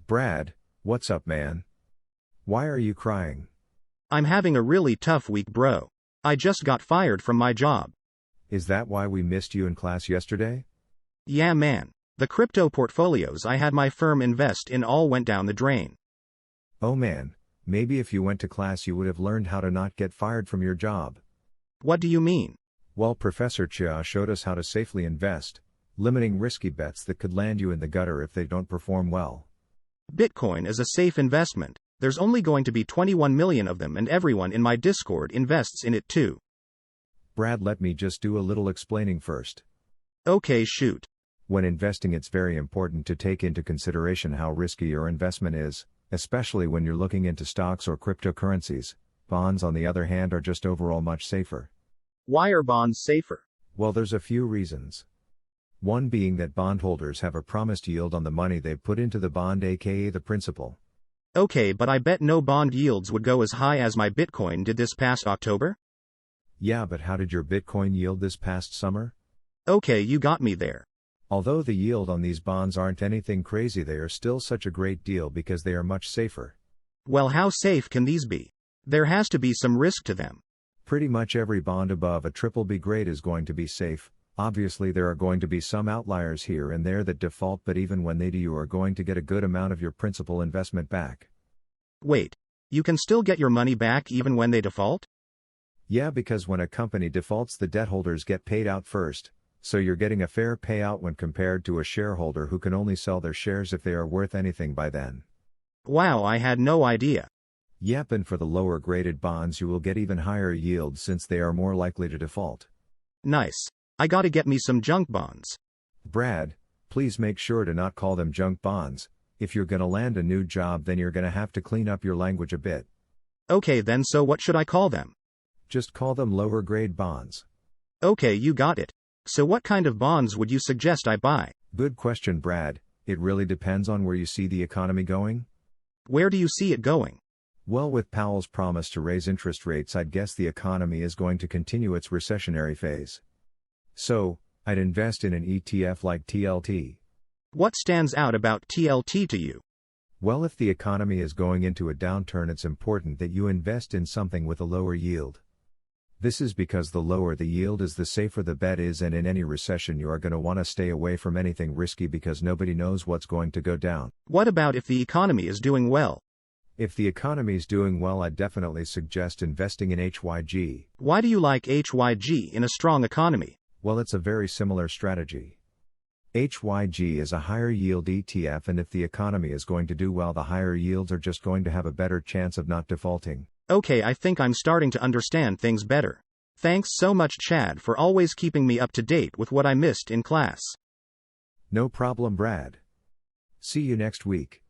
Brad, what's up, man? Why are you crying? I'm having a really tough week, bro. I just got fired from my job. Is that why we missed you in class yesterday? Yeah, man. The crypto portfolios I had my firm invest in all went down the drain. Oh man, maybe if you went to class you would have learned how to not get fired from your job. What do you mean? Well, Professor Chia showed us how to safely invest, limiting risky bets that could land you in the gutter if they don't perform well. Bitcoin is a safe investment. There's only going to be 21 million of them and everyone in my Discord invests in it too. Brad, let me just do a little explaining first. Okay, shoot. When investing, it's very important to take into consideration how risky your investment is, especially when you're looking into stocks or cryptocurrencies. Bonds, on the other hand, are just overall much safer. Why are bonds safer? Well, there's a few reasons. One being that bondholders have a promised yield on the money they've put into the bond, aka the principal. Okay, but I bet no bond yields would go as high as my Bitcoin did this past October? Yeah, but how did your Bitcoin yield this past summer? Okay, you got me there. Although the yield on these bonds aren't anything crazy, they are still such a great deal because they are much safer. Well, how safe can these be? There has to be some risk to them. Pretty much every bond above a BBB grade is going to be safe. Obviously there are going to be some outliers here and there that default, but even when they do, you are going to get a good amount of your principal investment back. Wait, you can still get your money back even when they default? Yeah, because when a company defaults, the debt holders get paid out first, so you're getting a fair payout when compared to a shareholder who can only sell their shares if they are worth anything by then. Wow, I had no idea. Yep, and for the lower graded bonds you will get even higher yields since they are more likely to default. Nice. I gotta get me some junk bonds. Brad, please make sure to not call them junk bonds. If you're gonna land a new job, then you're gonna have to clean up your language a bit. Okay then, so what should I call them? Just call them lower grade bonds. Okay, you got it. So what kind of bonds would you suggest I buy? Good question, Brad. It really depends on where you see the economy going. Where do you see it going? Well, with Powell's promise to raise interest rates, I'd guess the economy is going to continue its recessionary phase. So, I'd invest in an ETF like TLT. What stands out about TLT to you? Well, if the economy is going into a downturn, it's important that you invest in something with a lower yield. This is because the lower the yield is, the safer the bet is, and in any recession you are going to want to stay away from anything risky because nobody knows what's going to go down. What about if the economy is doing well? If the economy is doing well, I'd definitely suggest investing in HYG. Why do you like HYG in a strong economy? Well, it's a very similar strategy. HYG is a higher yield ETF, and if the economy is going to do well, the higher yields are just going to have a better chance of not defaulting. Okay, I think I'm starting to understand things better. Thanks so much, Chad, for always keeping me up to date with what I missed in class. No problem, Brad. See you next week.